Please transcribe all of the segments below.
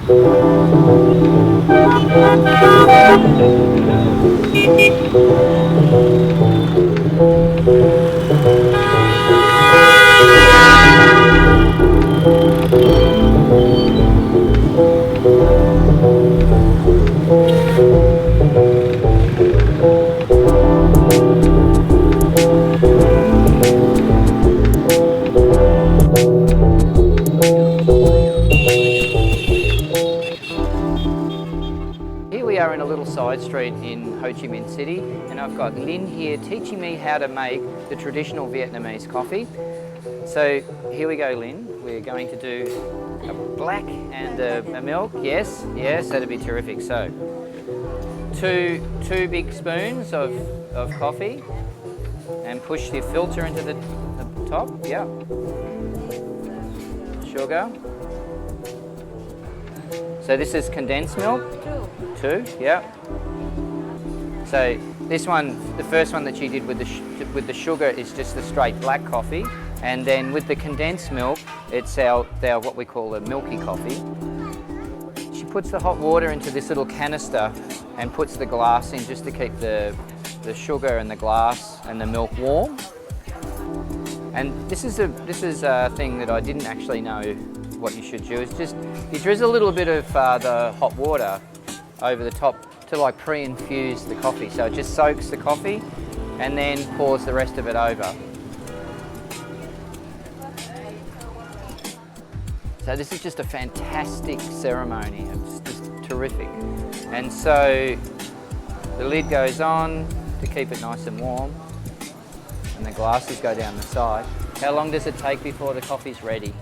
We are in a little side street in Ho Chi Minh City, and I've got Lynn here teaching me how to make the traditional Vietnamese coffee. So here we go, Lynn. We're going to do a black and a milk. Yes, that'd be terrific. So two big spoons of coffee, and push the filter into the top. Yeah. Sugar. So this is condensed milk. Two, yeah. So this one, the first one that she did with the sugar is just the straight black coffee, and then with the condensed milk, it's our what we call a milky coffee. She puts the hot water into this little canister and puts the glass in just to keep the sugar and the glass and the milk warm. And this is a thing that I didn't actually know what you should do. Is just you drizzle a little bit of the hot water over the top to like pre-infuse the coffee, so it just soaks the coffee and then pours the rest of it over. So this is just a fantastic ceremony. It's just terrific. And so the lid goes on to keep it nice and warm, and the glasses go down the side. How long does it take before the coffee's ready?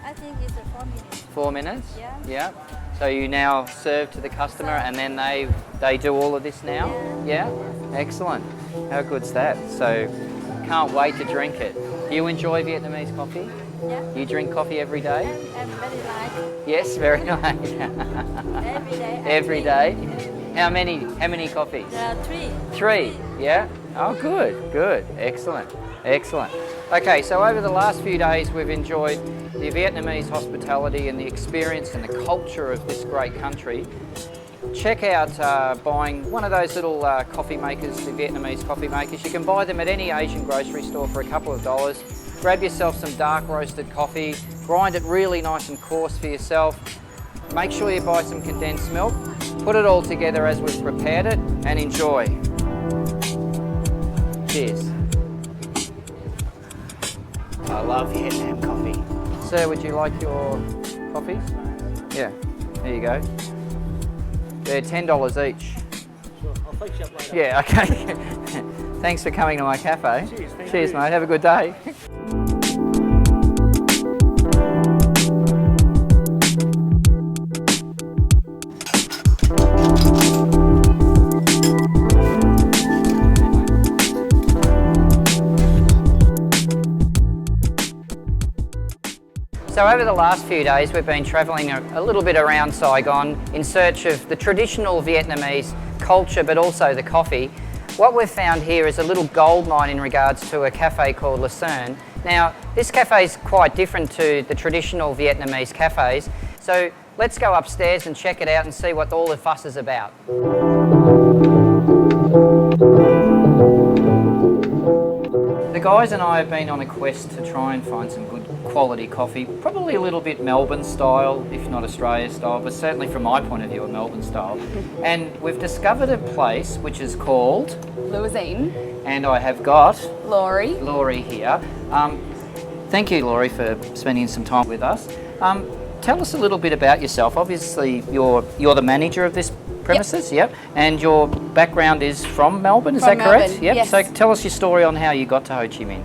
I think it's 4 minutes. 4 minutes? Yeah. Yeah. So you now serve to the customer, and then they do all of this now? Yeah? Excellent. How good's that? So can't wait to drink it. Do you enjoy Vietnamese coffee? Yeah. You drink coffee every day? I'm very like. Yes, very nice. Every day. Every day? How many coffees? 3. 3, yeah? Oh, good. Excellent. Okay, so over the last few days we've enjoyed the Vietnamese hospitality and the experience and the culture of this great country. Check out buying one of those little coffee makers, the Vietnamese coffee makers. You can buy them at any Asian grocery store for a couple of dollars. Grab yourself some dark roasted coffee, grind it really nice and coarse for yourself. Make sure you buy some condensed milk, put it all together as we've prepared it, and enjoy. Cheers. I love Vietnam coffee. Sir, would you like your coffees? Yeah, there you go. They're $10 each. Sure, I'll fix you up later. Yeah, okay. Thanks for coming to my cafe. Cheers, mate. Have a good day. So over the last few days we've been travelling a little bit around Saigon in search of the traditional Vietnamese culture, but also the coffee. What we've found here is a little gold mine in regards to a cafe called Lucerne. Now this cafe is quite different to the traditional Vietnamese cafes, so let's go upstairs and check it out and see what all the fuss is about. The guys and I have been on a quest to try and find some good quality coffee, probably a little bit Melbourne style, if not Australia style, but certainly from my point of view a Melbourne style. And we've discovered a place which is called Louisine. And I have got Laurie here. Thank you, Laurie, for spending some time with us. Tell us a little bit about yourself. Obviously you're the manager of this premises, yep. And your background is from Melbourne, is that correct? Melbourne, yep. yes. So tell us your story on how you got to Ho Chi Minh.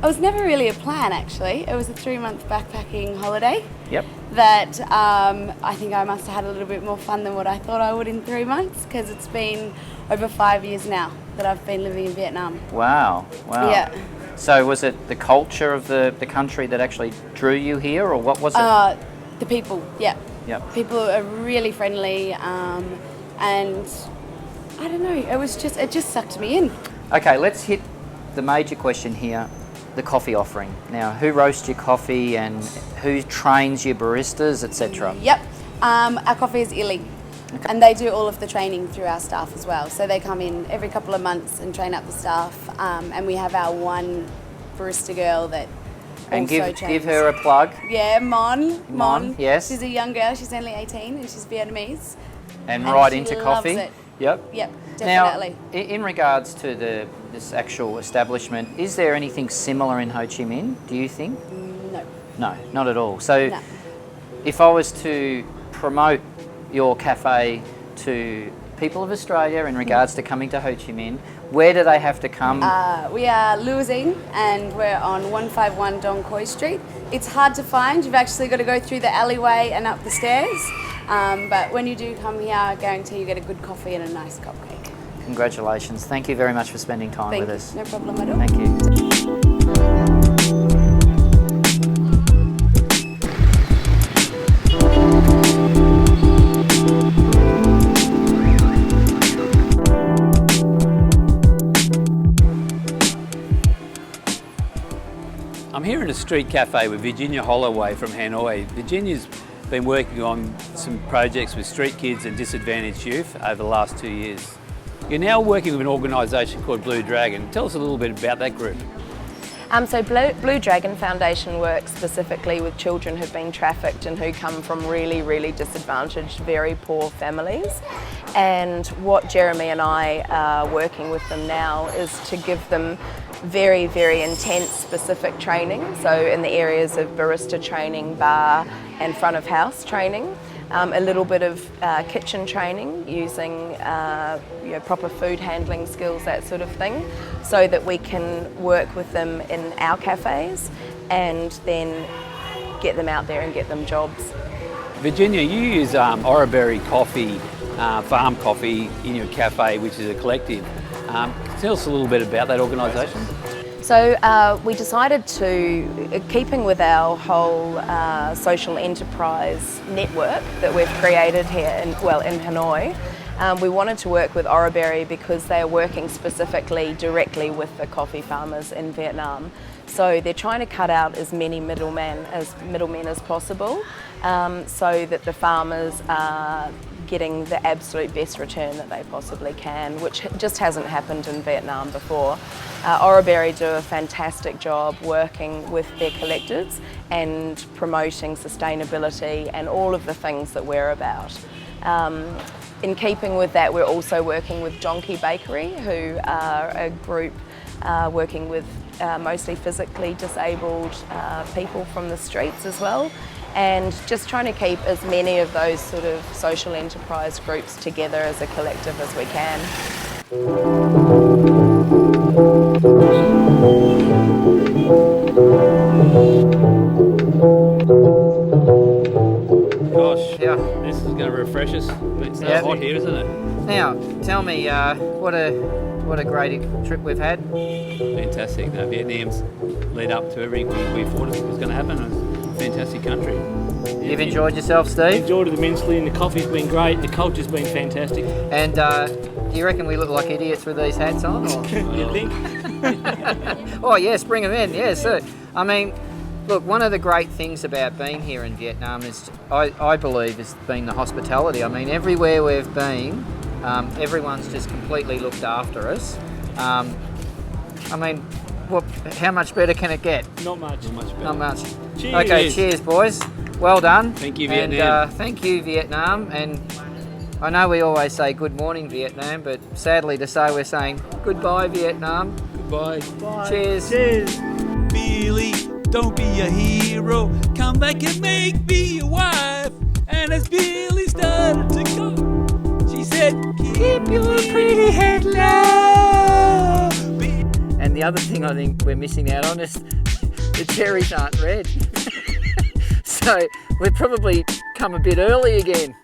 It was never really a plan, actually. It was a 3-month backpacking holiday. Yep. That I think I must have had a little bit more fun than what I thought I would in 3 months, because it's been over 5 years now that I've been living in Vietnam. Wow. Yeah. So was it the culture of the country that actually drew you here, or what was it? The people, yeah. Yep. People are really friendly, and I don't know, it just sucked me in. Okay, let's hit the major question here, the coffee offering. Now, who roasts your coffee and who trains your baristas, etc.? Yep. Our coffee is illy. And they do all of the training through our staff as well. So they come in every couple of months and train up the staff. And we have our one barista girl that And also give her a plug. Yeah, Mon. Yes. She's a young girl. She's only 18 and she's Vietnamese. And And right she into loves coffee. it. Yep. Yep, Now, definitely. in regards to this actual establishment, is there anything similar in Ho Chi Minh, do you think? No. No, not at all. So No. if I was to promote your cafe to people of Australia in regards to coming to Ho Chi Minh, where do they have to come? We are losing and we're on 151 Dong Khoi Street. It's hard to find. You've actually got to go through the alleyway and up the stairs. But when you do come here, I guarantee you get a good coffee and a nice cupcake. Congratulations. Thank you very much for spending time Thank with you. us. No problem at all. Thank you. I'm here in a street cafe with Virginia Holloway from Hanoi. Virginia's been working on some projects with street kids and disadvantaged youth over the last 2 years. You're now working with an organisation called Blue Dragon. Tell us a little bit about that group. So Blue Dragon Foundation works specifically with children who've been trafficked and who come from really, really disadvantaged, very poor families. And what Jeremy and I are working with them now is to give them very, very intense specific training. So in the areas of barista training, bar and front of house training. A little bit of kitchen training using proper food handling skills, that sort of thing, so that we can work with them in our cafes and then get them out there and get them jobs. Virginia, you use Oraberry Coffee, farm coffee in your cafe, which is a collective. Tell us a little bit about that organisation. So we decided to, keeping with our whole social enterprise network that we've created here in Hanoi, we wanted to work with Oraberry because they are working specifically directly with the coffee farmers in Vietnam. So they're trying to cut out as many middlemen as possible, so that the farmers are getting the absolute best return that they possibly can, which just hasn't happened in Vietnam before. Oraberry do a fantastic job working with their collectives and promoting sustainability and all of the things that we're about. In keeping with that, we're also working with Donkey Bakery, who are a group working with mostly physically disabled people from the streets as well, and just trying to keep as many of those sort of social enterprise groups together as a collective as we can. Gosh, Yeah. this is going to refresh us. It's so Yeah. hot here, isn't it? Now, tell me, what a great trip we've had. Fantastic. No, Vietnam's led up to everything we thought it was going to happen. It's a fantastic country. You've enjoyed yourself, Steve? Enjoyed it immensely, and the coffee's been great, and the culture's been fantastic. And do you reckon we look like idiots with these hats on? Or? You think? Oh yes, bring them in. Yes, sir. I mean, look, one of the great things about being here in Vietnam is, I believe, has been the hospitality. I mean, everywhere we've been, everyone's just completely looked after us. I mean, how much better can it get? Not much. Not much better. Not much. Cheers. Okay, cheers, boys. Well done. Thank you, And, Vietnam. thank you, Vietnam. And I know we always say good morning, Vietnam, but sadly to say we're saying goodbye, Vietnam. Goodbye. Cheers. Cheers. Billy, don't be a hero. Come back and make me your wife. And as Billy started to go, she said, keep your pretty head low. And the other thing I think we're missing out on is the cherries aren't red. So we've probably come a bit early again.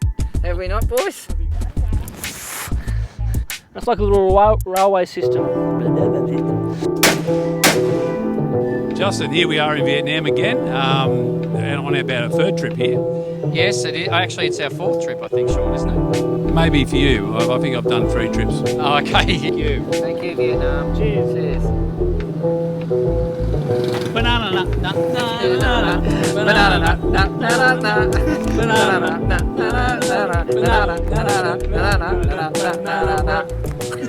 Have we not, boys? That's like a little railway system. Justin, here we are in Vietnam again, and on about our third trip here. Yes, it is. Actually, it's our fourth trip, I think, Sean, isn't it? Maybe for you. I think I've done 3 trips. Oh, okay. Thank you. Thank you, Vietnam. Cheers. Cheers. Banana nut, nut, nut, nut, nut. Banana nut, nut, nut, nut, nut. Banana nut, nut, nut, na na na na na na na na na na na na.